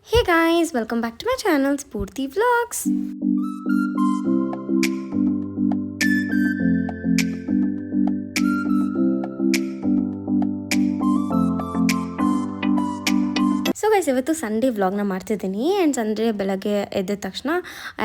Hey guys, welcome back to my channel Spurti Vlogs. So guys ಇವತ್ತು Sunday ವ್ಲಾಗ್ನ ಮಾಡ್ತಿದ್ದೀನಿ and Sunday ಬೆಳಗ್ಗೆ ಎದ್ದ ತಕ್ಷಣ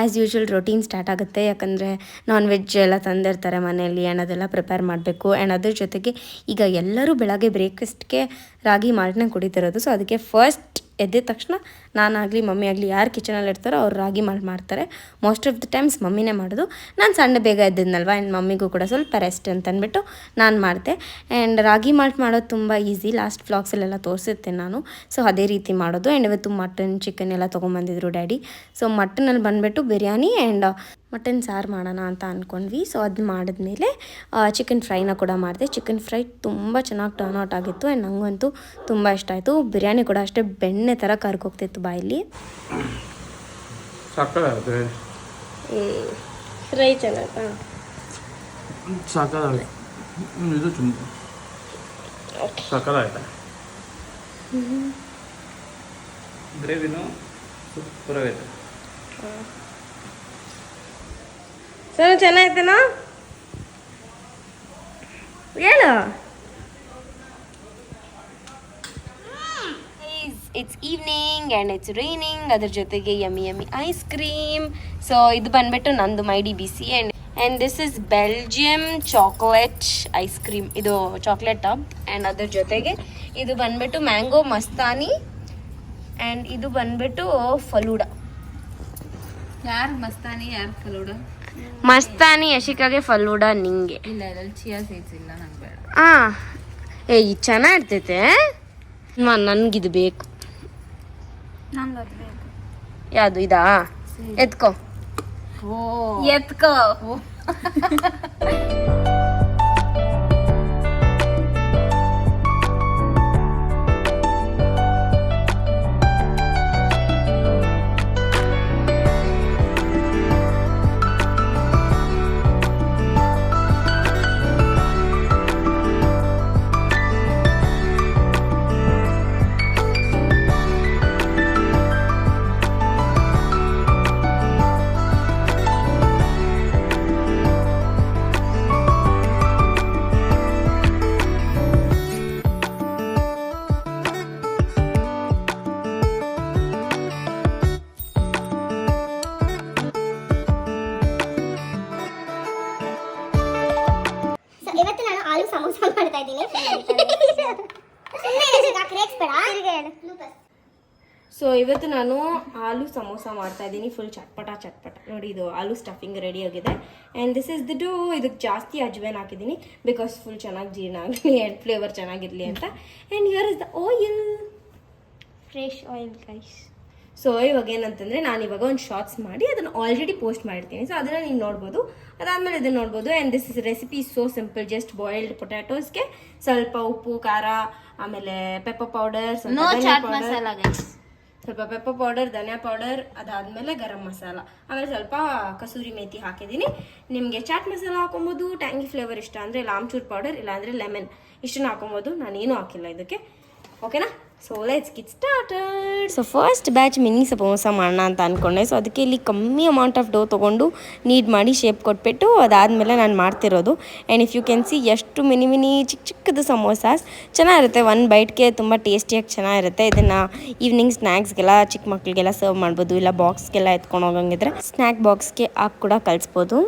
ಆ್ಯಸ್ ಯೂಶ್ವಲ್ ರೊಟೀನ್ ಸ್ಟಾರ್ಟ್ ಆಗುತ್ತೆ. ಯಾಕಂದರೆ ನಾನ್ ವೆಜ್ ಎಲ್ಲ ತಂದಿರ್ತಾರೆ ಮನೆಯಲ್ಲಿ ಆ್ಯಂಡ್ ಅದೆಲ್ಲ ಪ್ರಿಪೇರ್ ಮಾಡಬೇಕು. ಆ್ಯಂಡ್ ಅದ್ರ ಜೊತೆಗೆ ಈಗ ಎಲ್ಲರೂ ಬೆಳಗ್ಗೆ ಬ್ರೇಕ್ಫಾಸ್ಟ್ಗೆ ರಾಗಿ ಮಾಲ್ಟ್ನ ಕುಡಿತಿರೋದು. ಸೊ ಅದಕ್ಕೆ ಫಸ್ಟ್ ಎದ್ದಿದ ತಕ್ಷಣ ನಾನಾಗಲಿ ಮಮ್ಮಿ ಆಗಲಿ ಯಾರು ಕಿಚನಲ್ಲಿ ಇರ್ತಾರೋ ಅವ್ರು ರಾಗಿ ಮಾಲ್ಟ್ ಮಾಡ್ತಾರೆ. ಮೋಸ್ಟ್ ಆಫ್ ದ ಟೈಮ್ಸ್ ಮಮ್ಮಿನೇ ಮಾಡೋದು. ನಾನು ಸಂಡೆ ಬೇಗ ಎದ್ದಿದ್ನಲ್ವ ಆ್ಯಂಡ್ ಮಮ್ಮಿಗೂ ಕೂಡ ಸ್ವಲ್ಪ ರೆಸ್ಟ್ ಅಂತ ಅಂದ್ಬಿಟ್ಟು ನಾನು ಮಾಡಿದೆ. ಆ್ಯಂಡ್ ರಾಗಿ ಮಾಲ್ಟ್ ಮಾಡೋದು ತುಂಬ ಈಸಿ. ಲಾಸ್ಟ್ ವ್ಲಾಗ್ಸಲ್ಲೆಲ್ಲ ತೋರಿಸಿರ್ತೀನಿ ನಾನು. ಸೊ ಅದೇ ರೀತಿ ಮಾಡೋದು. ಆ್ಯಂಡ್ ಇವತ್ತು ಮಟನ್ ಚಿಕನ್ ಎಲ್ಲ ತೊಗೊಂಬಂದಿದ್ರು ಡ್ಯಾಡಿ. ಸೊ ಮಟನಲ್ಲಿ ಬಂದುಬಿಟ್ಟು ಬಿರಿಯಾನಿ ಆ್ಯಂಡ್ ಮಟನ್ ಸಾರು ಮಾಡೋಣ ಅಂತ ಅಂದ್ಕೊಂಡ್ವಿ. ಸೊ ಅದು ಮಾಡಿದ್ಮೇಲೆ ಚಿಕನ್ ಫ್ರೈನ ಕೂಡ ಮಾಡಿದೆ. ಚಿಕನ್ ಫ್ರೈ ತುಂಬ ಚೆನ್ನಾಗಿ ಟರ್ನ್ ಔಟ್ ಆಗಿತ್ತು ಆ್ಯಂಡ್ ನನಗಂತೂ ತುಂಬ ಇಷ್ಟ ಆಯಿತು. ಬಿರಿಯಾನಿ ಕೂಡ ಅಷ್ಟೇ ಬೆಣ್ಣೆ ಥರ ಕರ್ಗೋಗ್ತಿತ್ತು ಬಾಯಲ್ಲಿ. ಫ್ರೈ ಚೆನ್ನಾಗಿ ಸಕ್ಕತ್ತಾಗಿದೆ. ಇದು ಸಕ್ಕತ್ತಾಗಿದೆ. ಗ್ರೇವಿನೂ ಸೂಪರ್ ಆಗೈತೆ. ಸರ್ ಚೆನ್ನಾಗಿತ್ತೇನೋ ಹೇಳು. It's evening and it's raining. ಅದ್ರ ಜೊತೆಗೆ ಯಮ್ಮಿ ಐಸ್ ಕ್ರೀಮ್. ಸೊ ಇದು ಬಂದ್ಬಿಟ್ಟು ನಂದು ಮೈಡಿ ಬಿಸಿ and this is Belgium chocolate ice cream. ಇದು ಚಾಕ್ಲೇಟ್ ಟಬ್. ಆ್ಯಂಡ್ ಅದ್ರ ಜೊತೆಗೆ ಇದು ಬಂದ್ಬಿಟ್ಟು ಮ್ಯಾಂಗೋ ಮಸ್ತಾನಿ ಆ್ಯಂಡ್ ಇದು ಬಂದ್ಬಿಟ್ಟು ಫಲೂಡ. ಯಾರು ಮಸ್ತಾನಿ ಯಾರು ಫಲೂಡ? ಮಸ್ತಾನಿ ಯಶಿಕಾಗೆ, ಫಲೂಡ ನಿಂಗೆ. ಇಲ್ಲ ಇದ್ರಲ್ಲಿ ಚಿಯಾ ಸೀಡ್ಸ್ ಇಲ್ಲ, ನಂಗೆ ಬೇಡ. ಇದು ಚೆನ್ನಾಗಿರ್ತೈತೆ. ನನ್ಗಿದು ಬೇಕು. ಯಾವುದು ಇದಾ? ಎತ್ಕೋ ಎತ್ಕೋ. ಇವತ್ತು ನಾನು ಆಲೂ ಸಮೋಸ ಮಾಡ್ತಾ ಇದ್ದೀನಿ. ಸೊ ಇವತ್ತು ನಾನು ಆಲೂ ಸಮೋಸ ಮಾಡ್ತಾ ಇದ್ದೀನಿ. ಫುಲ್ ಚಟ್ಪಟ ನೋಡಿ. ಇದು ಆಲೂ ಸ್ಟಫಿಂಗ್ ರೆಡಿ ಆಗಿದೆ ಆ್ಯಂಡ್ ದಿಸ್ ಇಸ್ ದ ಡೋ. ಇದಕ್ಕೆ ಜಾಸ್ತಿ ಅಜ್ವೇನ್ ಹಾಕಿದ್ದೀನಿ ಬಿಕಾಸ್ ಫುಲ್ ಚೆನ್ನಾಗಿ ಜೀರ್ಣ ಆಗಲಿ ಆ್ಯಂಡ್ ಫ್ಲೇವರ್ ಚೆನ್ನಾಗಿರಲಿ ಅಂತ. And here is the oil, fresh oil guys. So ಇವಾಗ ಏನಂತಂದರೆ ನಾನು ಇವಾಗ ಒಂದು ಶಾರ್ಟ್ಸ್ ಮಾಡಿ ಅದನ್ನು ಆಲ್ರೆಡಿ ಪೋಸ್ಟ್ ಮಾಡಿರ್ತೀನಿ. ಸೊ ಅದನ್ನು ನೀವು ನೋಡ್ಬೋದು. ಅದಾದಮೇಲೆ ಇದನ್ನು ನೋಡ್ಬೋದು. And this is recipe so simple. Just boiled ಪೊಟ್ಯಾಟೋಸ್ಗೆ ಸ್ವಲ್ಪ ಉಪ್ಪು, ಖಾರ, ಆಮೇಲೆ ಪೆಪ್ಪರ್ ಪೌಡರ್, ಸ್ವಲ್ಪ ಪೆಪ್ಪರ್ ಪೌಡರ್, ಧನಿಯಾ ಪೌಡರ್, ಅದಾದಮೇಲೆ ಗರಂ ಮಸಾಲ, ಆಮೇಲೆ ಸ್ವಲ್ಪ ಕಸೂರಿ ಮೇಥಿ ಹಾಕಿದ್ದೀನಿ. ನಿಮಗೆ ಚಾಟ್ ಮಸಾಲ ಹಾಕೊಬೋದು. ಟ್ಯಾಂಗಿ ಫ್ಲೇವರ್ ಇಷ್ಟ ಅಂದರೆ ಇಲ್ಲ ಆಮ್ಚೂರ್ ಪೌಡರ್, ಇಲ್ಲಾಂದರೆ ಲೆಮನ್, ಇಷ್ಟನ್ನು ಹಾಕೊಬೋದು. ನಾನೇನು ಹಾಕಿಲ್ಲ ಇದಕ್ಕೆ. ಓಕೆನಾ? So let's get started. So first batch mini samosa ಮಾಡೋಣ ಅಂತ ಅಂದ್ಕೊಂಡೆ. ಸೊ ಅದಕ್ಕೆ ಇಲ್ಲಿ ಕಮ್ಮಿ ಅಮೌಂಟ್ ಆಫ್ ಡೋ ತೊಗೊಂಡು ನೀಡ್ ಮಾಡಿ ಶೇಪ್ ಕೊಟ್ಬಿಟ್ಟು ಅದಾದಮೇಲೆ ನಾನು ಮಾಡ್ತಿರೋದು. And if you can see ಎಷ್ಟು ಮಿನಿ ಚಿಕ್ಕದು ಸಮೋಸಾಸ್ ಚೆನ್ನಾಗಿರುತ್ತೆ. ಒನ್ ಬೈಟ್ಗೆ ತುಂಬ ಟೇಸ್ಟಿಯಾಗಿ ಚೆನ್ನಾಗಿರುತ್ತೆ. ಇದನ್ನು ಈವ್ನಿಂಗ್ ಸ್ನ್ಯಾಕ್ಸ್ಗೆಲ್ಲ ಚಿಕ್ಕ ಮಕ್ಕಳಿಗೆಲ್ಲ ಸರ್ವ್ ಮಾಡ್ಬೋದು. ಇಲ್ಲ ಬಾಕ್ಸ್ಗೆಲ್ಲ ಎತ್ಕೊಂಡು ಹೋಗಂಗಿದ್ರೆ ಸ್ನ್ಯಾಕ್ ಬಾಕ್ಸ್ಗೆ ಹಾಕಿ ಕೂಡ ಕಳಿಸ್ಬೋದು.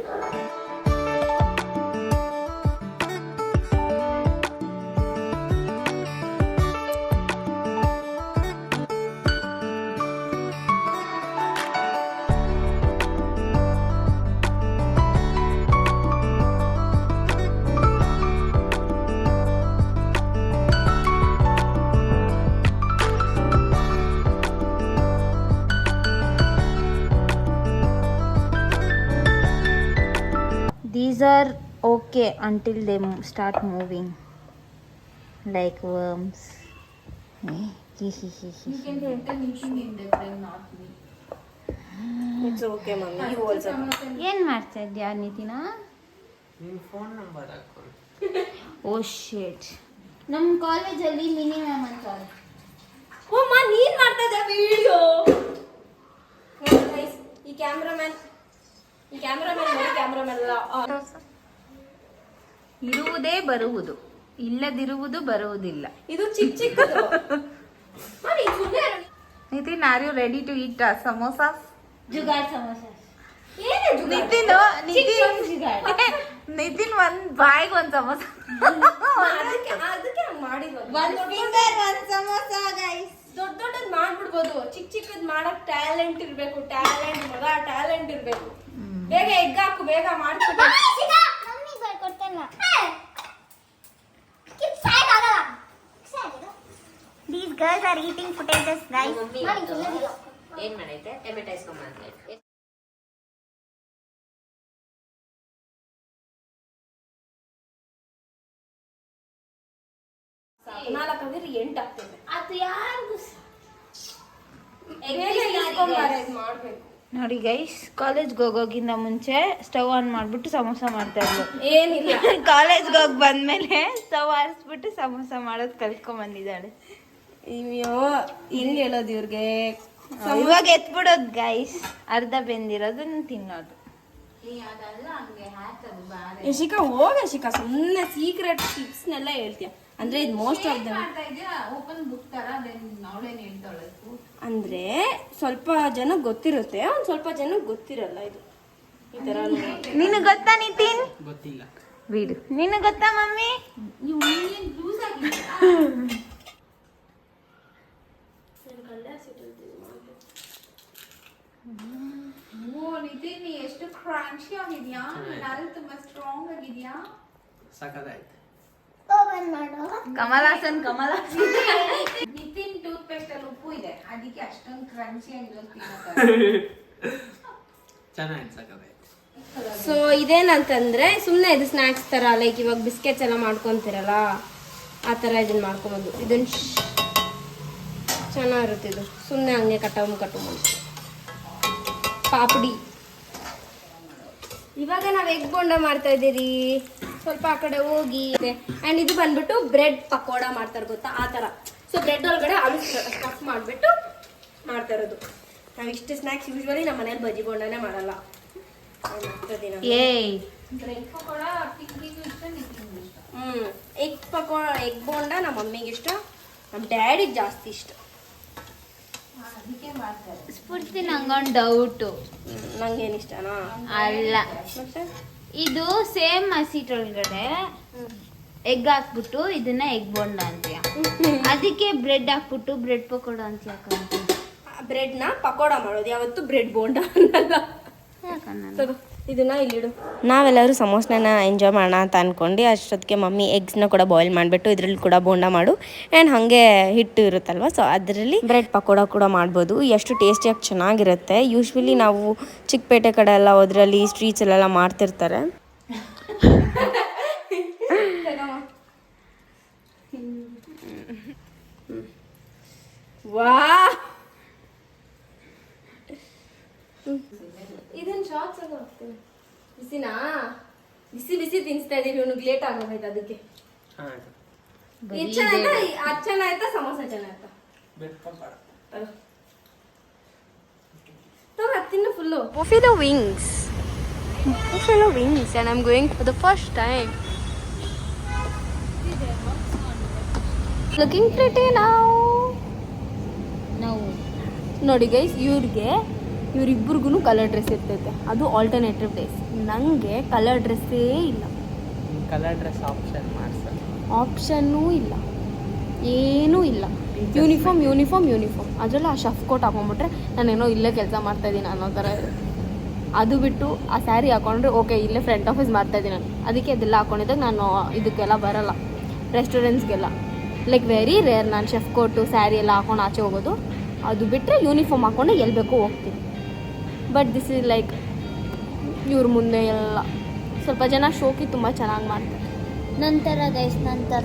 These are okay until they start moving like worms. You can take anything in different, not me. It's okay, mommy. You also. ಏನು ಮಾಡ್ತಾ ಇದ್ಯಾ ನಿತಿನಾ? ನಿಮ್ಮ ಫೋನ್ ನಂಬರ್ ಹಾಕು. ಓ ಶಿಟ್. ನಮ್ಮ ಕಾಲೇಜಲ್ಲಿ ಮಿನಿ ಮ್ಯಾಮ್ ಅಂತ. ಓ ಮಾ ನೀನ್ ಮಾಡ್ತಾ ಇದ್ದ ವಿಡಿಯೋ. ನಮ್ಮೆಲ್ಲ ಇರುವುದೇ ಬರುವುದು, ಇಲ್ಲದಿರುವುದು ಬರುವುದಿಲ್ಲ. ಇದು ಚಿಕ್ಕ ಚಿಕ್ಕದು. Nitin, are you ready to eat samosa? Jugaad samosa. Nitin ಒಂದ್ ಬಾಯಿಗೆ ಒಂದ್ ಸಮೋಸ. ಅದಕ್ಕೆ ಹಂಗ್ ಮಾಡಿದ್ವು. ಒಂದ್ ಸಮೋಸ ಗೈಸ್. ದೊಡ್ಡ ದೊಡ್ಡದ್ ಮಾಡ್ಬಿಡ್ಬೋದು, ಚಿಕ್ಕ ಚಿಕ್ಕದ್ ಮಾಡಕ್ ಟ್ಯಾಲೆಂಟ್ ಇರ್ಬೇಕು. ಟ್ಯಾಲೆಂಟ್ ಮಗ, ಟ್ಯಾಲೆಂಟ್ ಇರ್ಬೇಕು. ಬೇಗ ಎಗ್ ಹಾಕು, ಬೇಗ ಮಾಡ್ಕೊಟ್ಟು. Mummy ಬರ್ಕೊಡ್ತಲ್ಲ. These girls are eating potatoes, guys. ಏನ್ ಮಾಡೈತೆ ಟೊಮೆಟೊ ಇಸ್ಕೊಂಬಂದ್ರೆ ನಾಲ್ಕಂದ್ರೆ 8 ಆಗ್ತದೆ. ಅದು ಯಾರಿಗೂ ಮಾಡ್ಬೇಕು. ನೋಡಿ ಗೈಸ್, ಕಾಲೇಜ್ಗೆ ಹೋಗೋಗಿಂತ ಮುಂಚೆ ಸ್ಟವ್ ಆನ್ ಮಾಡ್ಬಿಟ್ಟು ಸಮೋಸ ಮಾಡ್ತಾ ಇದ್ಲು. ಏನಿಲ್ಲ, ಕಾಲೇಜ್ಗೆ ಹೋಗಿ ಬಂದ್ಮೇಲೆ ಸ್ಟವ್ ಆರಿಸ್ಬಿಟ್ಟು ಸಮೋಸ ಮಾಡೋದು ಕಲ್ತ್ಕೊಂಡ್ ಬಂದಿದ್ದಾಳೆ. ಅಯ್ಯೋ ಹೆಂಗ್ ಹೇಳೋದು ಇವ್ರಿಗೆ. ಇವಾಗ ಎತ್ಬಿಡೋದು ಗೈಸ್, ಅರ್ಧ ಬೆಂದಿರೋದನ್ನ ತಿನ್ನೋದು. ಯಶಿಕಾ ಹೋಗ, ಯಶಿಕಾ ಸುಮ್ಮನೆ ಸೀಕ್ರೆಟ್ ಟಿಪ್ಸ್ನೆಲ್ಲ ಹೇಳ್ತೀಯ. ಅಂದ್ರೆ ಇದು ಮೋಸ್ಟ್ ಆಫ್ ದ ಅಂದ್ರೆ ಸ್ವಲ್ಪ ಜನ ಗೊತ್ತಿರುತ್ತೆ, ಒಂದ್ ಸ್ವಲ್ಪ ಜನ ಗೊತ್ತಿರಲ್ಲ. ಇದು ಈ ತರ ನಿನಗ್ ಗೊತ್ತಾ ನಿತಿನ್? ಗೊತ್ತಿಲ್ಲ. ಬಿಡು. ನಿನಗ್ ಗೊತ್ತಾ ಮಮ್ಮಿ? ನಿತಿನ್ ಎಷ್ಟು ಕ್ರಾಂಚಿ ಆಗಿದ್ಯಾ, ನಾಲ್ ತುಂಬಾ ಸ್ಟ್ರಾಂಗ್ ಆಗಿದ್ಯಾ. ಸಖತ್ತಾಯ್ತು. ಓಪನ್ ಮಾಡು. ಕಮಲಾಸನ್ ನಿತಿನ್ ಟೂತ್ ಪೇಸ್ಟ್ ಅಲ್ಲಿ ಉಪ್ಪು ಇದೆ, ಅದಕ್ಕೆ ಅಷ್ಟೊಂದು ಕ್ರಂಚಿ ಆಗಿರೋದು. ಚೆನ್ನಾಯ್ತು, ಸಖತ್ತಾಯ್ತು. ಸೊ ಇದೇನಂತಂದ್ರೆ ಸುಮ್ಮನೆ ಇದು ಸ್ನ್ಯಾಕ್ಸ್ ತರ, ಲೈಕ್ ಇವಾಗ ಬಿಸ್ಕೆಟ್ಸ್ ಎಲ್ಲ ಮಾಡ್ಕೊಂತಿರಲ್ಲ ಆ ತರ ಇದನ್ನ ಮಾಡ್ಕೊಬೋದು. ಇದನ್ನ ಚೆನ್ನಾಗಿರುತ್ತೆ. ಇದು ಸುಮ್ಮನೆ ಹಂಗೆ ಕಟ್ಟು ಪಾಪಡಿ. ಇವಾಗ ನಾವ್ ಎಗ್ ಬೋಂಡ ಮಾಡ್ತಾ ಇದ್ದೀರಿ. ಸ್ವಲ್ಪ ಆ ಕಡೆ ಹೋಗಿ. ಅಂಡ್ ಇದು ಬಂದ್ಬಿಟ್ಟು ಬ್ರೆಡ್ ಪಕೋಡ ಮಾಡ್ತಾರೆ, ಗೊತ್ತಾ, ಆ ತರ. ಸೊ ಬ್ರೆಡ್ ಒಳಗಡೆ ಆಲೂ ಸ್ಟಫ್ ಮಾಡ್ಬಿಟ್ಟು ಮಾಡ್ತಾ ಇರೋದು. ನಾವ್ ಇಷ್ಟು ಸ್ನ್ಯಾಕ್ಸ್ ಯೂಶ್ವಲಿ ನಮ್ಮ ಮನೇಲಿ ಬಜ್ಜಿ ಬೋಂಡನೇ ಮಾಡಲ್ಲ. ಎಗ್ ಪಕೋಡ, ಎಗ್ ಬೋಂಡ ನಮ್ಮ ಮಮ್ಮಿಗೆ ಇಷ್ಟ, ನಮ್ಮ ಡ್ಯಾಡಿಗೆ ಜಾಸ್ತಿ ಇಷ್ಟ. ಸ್ಫೂರ್ತಿ, ನಂಗೊಂದು ಡೌಟು. ನಂಗೇನು ಇಷ್ಟನಾ? ಅಲ್ಲ, ಮತ್ತೆ ಇದು ಸೇಮ್ ಹಸಿಟ್ ಒಳಗಡೆ ಎಗ್ ಹಾಕ್ಬಿಟ್ಟು ಇದನ್ನ ಎಗ್ ಬೋಂಡ ಅಂತೀಯ, ಅದಕ್ಕೆ ಬ್ರೆಡ್ ಹಾಕ್ಬಿಟ್ಟು ಬ್ರೆಡ್ ಪಕೋಡ ಅಂತ ಯಾಕಂತ? ಬ್ರೆಡ್ ನ ಪಕೋಡ ಮಾಡೋದು ಯಾವತ್ತು, ಬ್ರೆಡ್ ಬೋಂಡ ಅನ್ನಲ್ಲ. ಇದನ್ನ ಇಲ್ಲಿಡು. ನಾವೆಲ್ಲರೂ ಸಮೋಸನ ಎಂಜಾಯ್ ಮಾಡೋಣ ಅಂತ ಅನ್ಕೊಂಡು ಅಷ್ಟೊತ್ತಿಗೆ ಮಮ್ಮಿ ಎಗ್ಸ್ನ ಕೂಡ ಬಾಯ್ಲ್ ಮಾಡಿಬಿಟ್ಟು ಇದರಲ್ಲಿ ಕೂಡ ಬೋಂಡ ಮಾಡು. ಆ್ಯಂಡ್ ಹಾಗೆ ಹಿಟ್ಟು ಇರುತ್ತಲ್ವ, ಸೊ ಅದರಲ್ಲಿ ಬ್ರೆಡ್ ಪಕೋಡ ಕೂಡ ಮಾಡ್ಬೋದು. ಎಷ್ಟು ಟೇಸ್ಟಿಯಾಗಿ ಚೆನ್ನಾಗಿರುತ್ತೆ. ಯೂಶ್ವಲಿ ನಾವು ಚಿಕ್ಕಪೇಟೆ ಕಡೆ ಎಲ್ಲ ಹೋದ್ರಲ್ಲಿ ಸ್ಟ್ರೀಟ್ಸಲ್ಲೆಲ್ಲ ಮಾಡ್ತಿರ್ತಾರೆ. ವಾ, ಇದನ್ನ ಶಾರ್ಟ್ಸ್ ಆಗಿ ಹೋಗ್ತೀನಿ. ಬಿಸಿನಾ? ಬಿಸಿ ಬಿಸಿ ತಿನ್ಸ್ತಾ ಇದೀವಿ. ಇವನಿಗೆ ಲೇಟ್ ಆಗೋಯ್ತು ಅದಕ್ಕೆ. ಇದು ಚೆನ್ನಾಯ್ತಾ? ಅದು ಚೆನ್ನಾಯ್ತಾ? ಸಮೋಸ ಚೆನ್ನಾಯ್ತಾ? ತಿನ್ನು full. Buffalo wings and I'm going for the first time. Looking pretty now. ನೋಡಿ ಗೈಸ್, ಇವ್ರಿಬ್ರಿಗೂ ಕಲರ್ ಡ್ರೆಸ್ ಇರ್ತೈತೆ. ಅದು ಆಲ್ಟರ್ನೇಟಿವ್ ಡೇಸ್. ನನಗೆ ಕಲರ್ ಡ್ರೆಸ್ಸೇ ಇಲ್ಲ. ಕಲರ್ ಡ್ರೆಸ್ ಆಪ್ಷನ್ನೂ ಇಲ್ಲ, ಏನೂ ಇಲ್ಲ. ಯೂನಿಫಾರ್ಮ್. ಅದರಲ್ಲಿ ಆ ಶಫ್ ಕೋಟ್ ಹಾಕೊಂಡ್ಬಿಟ್ರೆ ನಾನೇನೋ ಇಲ್ಲೇ ಕೆಲಸ ಮಾಡ್ತಾಯಿದ್ದೀನಿ ಅನ್ನೋ ಥರ ಇದೆ. ಅದು ಬಿಟ್ಟು ಆ ಸ್ಯಾರಿ ಹಾಕೊಂಡ್ರೆ ಓಕೆ, ಇಲ್ಲೇ ಫ್ರಂಟ್ ಆಫೀಸ್ ಮಾಡ್ತಾಯಿದ್ದೀನಿ ನಾನು. ಅದಕ್ಕೆ ಅದೆಲ್ಲ ಹಾಕೊಂಡಿದ್ದಾಗ ನಾನು ಇದಕ್ಕೆಲ್ಲ ಬರಲ್ಲ, ರೆಸ್ಟೋರೆಂಟ್ಸ್ಗೆಲ್ಲ. ಲೈಕ್ ವೆರಿ ರೇರ್ ನಾನು ಶೆಫ್ ಕೋಟು ಸ್ಯಾರಿ ಎಲ್ಲ ಹಾಕೊಂಡು ಆಚೆ ಹೋಗೋದು. ಅದು ಬಿಟ್ಟರೆ ಯೂನಿಫಾರ್ಮ್ ಹಾಕ್ಕೊಂಡು ಎಲ್ಲಿ ಬೇಕೋ ಹೋಗ್ತೀನಿ. ಬಟ್ ದಿಸ್ ಇಸ್ ಲೈಕ್ ಇವ್ರ ಮುಂದೆ ಎಲ್ಲ ಸ್ವಲ್ಪ ಜನ ಶೋಕಿ ತುಂಬ ಚೆನ್ನಾಗಿ ಮಾಡ್ತಾರೆ. ನಂತರ ಗೈಸ್, ನಂತರ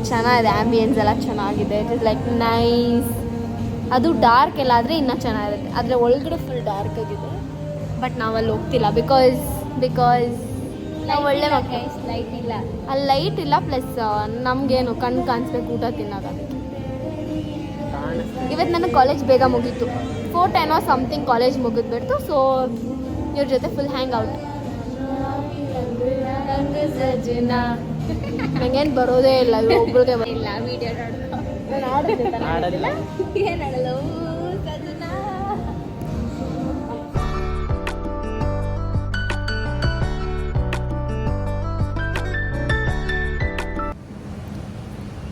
ಚೆನ್ನಾಗಿದೆ. ಆ್ಯಂಬಿಯನ್ಸ್ ಎಲ್ಲ ಚೆನ್ನಾಗಿದೆ. It is like nice. ಅದು ಡಾರ್ಕ್ ಎಲ್ಲ ಆದರೆ ಇನ್ನೂ ಚೆನ್ನಾಗಿರುತ್ತೆ. ಆದರೆ ಒಳಗಡೆ ಫುಲ್ ಡಾರ್ಕ್ ಆಗಿದೆ. ಬಟ್ ನಾವಲ್ಲಿ ಹೋಗ್ತಿಲ್ಲ ಬಿಕಾಸ್ ನಾವು ಒಳ್ಳೆ ಲೈಟ್ ಇಲ್ಲ, ಅಲ್ಲಿ ಲೈಟ್ ಇಲ್ಲ. ಪ್ಲಸ್ ನಮಗೇನು ಕಣ್ಣು ಕಾಣಿಸ್ಬೇಕು ಊಟ ತಿನ್ನಾಗ. ಇವತ್ತು ನನ್ನ ಕಾಲೇಜ್ ಬೇಗ ಮುಗೀತು. 4:10 ಸಮಥಿಂಗ್ ಕಾಲೇಜ್ ಮುಗಿದ್ಬಿಡ್ತು. ಸೊ ಇವ್ರ ಜೊತೆ ಫುಲ್ ಹ್ಯಾಂಗ್ ಔಟ್. ನಂಗೇನು ಬರೋದೇ ಇಲ್ಲ ಒಬ್ರಿಗೆ ಇಲ್ಲ ವಿಡಿಯೋ ಆಡೋದಿಲ್ಲ. ಏನು ಆಡಲ್ಲ ಸಜನಾ.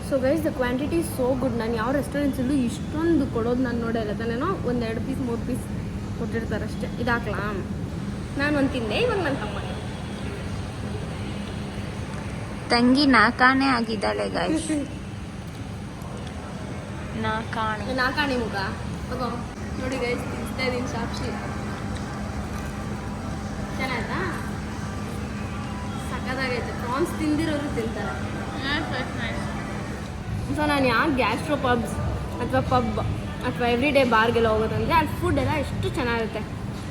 So guys the quantity so good. ನಾನು ಯಾವ ರೆಸ್ಟೋರೆಂಟ್ಸಲ್ಲೂ ಇಷ್ಟೊಂದು ಕೊಡೋದು ನಾನು ನೋಡೇ ಇಲ್ಲ. ತಾನೇನೋ ಒಂದು 2 ಪೀಸ್ 3 ಪೀಸ್ ಕೊಟ್ಟಿರ್ತಾರೆ ಅಷ್ಟೇ. ಇದಾಕ್ಲಾ ನಾನು ಒಂದು ತಿಂದೆ, ಇವಾಗ ನನ್ನ ತಮ್ಮ ತಂಗಿ ನಾಕಾಣೆ ಆಗಿದ್ದಾಳೆ ಗೈಸ್. ನಾಕಾಣಿ ಮುಖ ತಗೋ ನೋಡಿ ಗೈಸ್, ತಿನ್ಸ್ತಾ ಇದ್ದೀನಿ ಸಾಕ್ಷಿ. ಚೆನ್ನಾಯ್ತಾ? ಸಕ್ಕದಾಗೈತೆ. ಪ್ರಾನ್ಸ್ ತಿಂದಿರೋರು ತಿಂತಾರೆ. ಸೊ ನಾನು ಯಾಕೆ ಗ್ಯಾಸ್ಟ್ರೋ ಪಬ್ಸ್ ಅಥವಾ ಪಬ್ ಅಥವಾ ಎವ್ರಿ ಡೇ ಬಾರ್ಗೆಲ್ಲ ಹೋಗೋದಂದರೆ ಅಲ್ಲಿ ಫುಡ್ ಎಲ್ಲ ಎಷ್ಟು ಚೆನ್ನಾಗಿರುತ್ತೆ.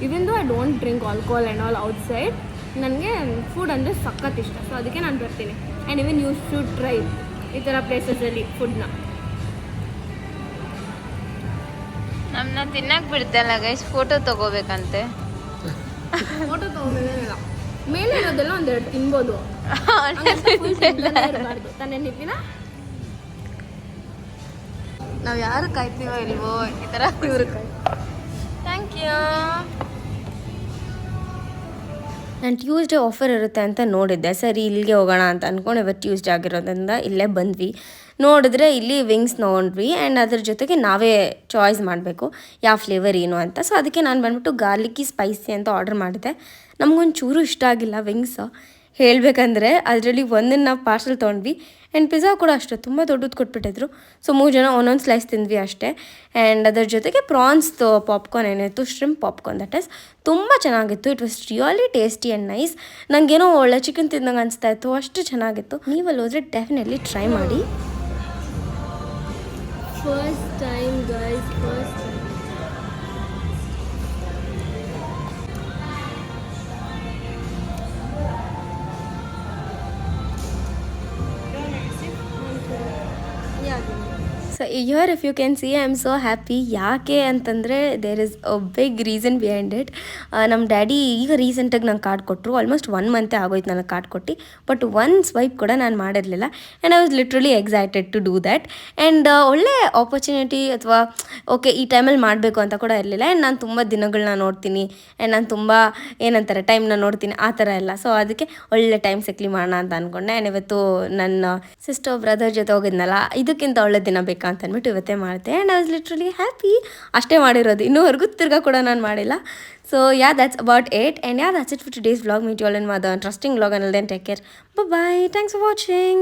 Even I don't drink alcohol and all outside, ನನಗೆ ಫುಡ್ ಅಂದರೆ ಸಖತ್ ಇಷ್ಟ. ಸೊ ಅದಕ್ಕೆ ನಾನು ಬರ್ತೀನಿ. And even you should try ಈ ಥರ ಪ್ಲೇಸಸಲ್ಲಿ ಫುಡ್ನ. ನಮ್ಮನ್ನ ತಿನ್ನಕ್ಕೆ ಬಿಡ್ತಲ್ಲ ಗೈಸ್, ಫೋಟೋ ತಗೋಬೇಕಂತೆ. ಫೋಟೋ ತೊಗೊಂಡಿಲ್ಲ, ಮೇಲೆ ಇರೋದೆಲ್ಲ 1-2 ತಿನ್ಬೋದು, ಇರಬಾರ್ದು ತಾನೇ ನಿಪಿನ. ನಾವು ಯಾರು ಕಾಯ್ತೀವೋ ಇಲ್ವೋ ಈ ಥರ ಇವ್ರು ಕಾಯ್. Thank you. ನಾನು ಟ್ಯೂಸ್ಡೇ ಆಫರ್ ಇರುತ್ತೆ ಅಂತ ನೋಡಿದ್ದೆ. ಸರಿ ಇಲ್ಲಿಗೆ ಹೋಗೋಣ ಅಂತ ಅಂದ್ಕೊಂಡು ಇವತ್ತು ಟ್ಯೂಸ್ಡೇ ಆಗಿರೋದ್ರಿಂದ ಇಲ್ಲೇ ಬಂದ್ವಿ. ನೋಡಿದ್ರೆ ಇಲ್ಲಿ ವಿಂಗ್ಸ್ ತೊಗೊಂಡ್ವಿ ಆ್ಯಂಡ್ ಅದ್ರ ಜೊತೆಗೆ ನಾವೇ ಚಾಯ್ಸ್ ಮಾಡಬೇಕು ಯಾವ ಫ್ಲೇವರ್ ಏನು ಅಂತ. ಸೊ ಅದಕ್ಕೆ ನಾನು ಬಂದ್ಬಿಟ್ಟು ಗಾರ್ಲಿಕ್ಕಿ ಸ್ಪೈಸಿ ಅಂತ ಆರ್ಡರ್ ಮಾಡಿದೆ. ನಮಗೊಂದು ಚೂರು ಇಷ್ಟ ಆಗಿಲ್ಲ ವಿಂಗ್ಸ್ ಹೇಳಬೇಕಂದ್ರೆ. ಅದರಲ್ಲಿ ಒಂದನ್ನು ನಾವು ಪಾರ್ಸಲ್ ತೊಗೊಂಡ್ವಿ ಆ್ಯಂಡ್ ಪಿಜ್ಜಾ ಕೂಡ ಅಷ್ಟೇ ತುಂಬ ದೊಡ್ಡದು ಕೊಟ್ಬಿಟ್ಟಿದ್ರು. ಸೊ 3 ಜನ ಒಂದೊಂದು ಸ್ಲೈಸ್ ತಿಂದ್ವಿ ಅಷ್ಟೇ. ಆ್ಯಂಡ್ ಅದ್ರ ಜೊತೆಗೆ ಪ್ರಾನ್ಸ್ದು ಪಾಪ್ಕಾರ್ನ್ ಏನಿತ್ತು, ಶ್ರಿಂಪ್ ಪಾಪ್ಕಾರ್ನ್, ದಟ್ ಈಸ್ ತುಂಬ ಚೆನ್ನಾಗಿತ್ತು. It was really tasty and nice. ನನಗೇನೋ ಒಳ್ಳೆ ಚಿಕನ್ ತಿಂದಂಗೆ ಅನಿಸ್ತಾ ಇತ್ತು, ಅಷ್ಟು ಚೆನ್ನಾಗಿತ್ತು. ನೀವಲ್ಲಿ ಹೋದರೆ ಡೆಫಿನೆಟ್ಲಿ ಟ್ರೈ ಮಾಡಿ. First time guys, first time. So here if you can see I am so happy. ಯಾಕೆ ಅಂತಂದರೆ there is a big reason behind it. ನಮ್ಮ ಡ್ಯಾಡಿ ಈಗ ರೀಸೆಂಟಾಗಿ ನಂಗೆ ಕಾರ್ಡ್ ಕೊಟ್ಟರು. ಆಲ್ಮೋಸ್ಟ್ 1 ಮಂತೇ ಆಗೋಯ್ತು ನನಗೆ ಕಾರ್ಡ್ ಕೊಟ್ಟು. ಬಟ್ 1 ಸ್ವೈಪ್ ಕೂಡ ನಾನು ಮಾಡಿರಲಿಲ್ಲ and I was literally excited to do that. And ಒಳ್ಳೆ ಆಪರ್ಚುನಿಟಿ ಅಥವಾ ಓಕೆ ಈ ಟೈಮಲ್ಲಿ ಮಾಡಬೇಕು ಅಂತ ಕೂಡ ಇರಲಿಲ್ಲ. ಆ್ಯಂಡ್ ನಾನು ತುಂಬ ದಿನಗಳನ್ನ ನೋಡ್ತೀನಿ ಆ್ಯಂಡ್ ನಾನು ತುಂಬ ಏನಂತಾರೆ ಟೈಮ್ನ ನೋಡ್ತೀನಿ ಆ ಥರ ಎಲ್ಲ. ಸೊ ಅದಕ್ಕೆ ಒಳ್ಳೆ ಟೈಮ್ ಸಿಕ್ಲಿ ಮಾಡೋಣ ಅಂತ ಅಂದ್ಕೊಂಡೆ. ಆ್ಯಂಡ್ ಇವತ್ತು ನನ್ನ ಸಿಸ್ಟರ್ ಬ್ರದರ್ ಜೊತೆ ಹೋಗಿದ್ನಲ್ಲ, ಇದಕ್ಕಿಂತ ಒಳ್ಳೆ ದಿನ ಬೇಕಾ ಅಂತ ಅಂದ್ಬಿಟ್ಟು ಇವತ್ತೇ ಮಾಡಿದೆ. And I was literally happy. ಅಷ್ಟೇ ಮಾಡಿರೋದು, ಇನ್ನೂವರೆಗೂ ತಿರ್ಗಾ ಕೂಡ ನಾನು ಮಾಡಿಲ್ಲ. So yeah that's about it. And yeah, that's it for today's vlog. Meet you all in another interesting vlog, and then take care. Bye bye. Thanks for watching.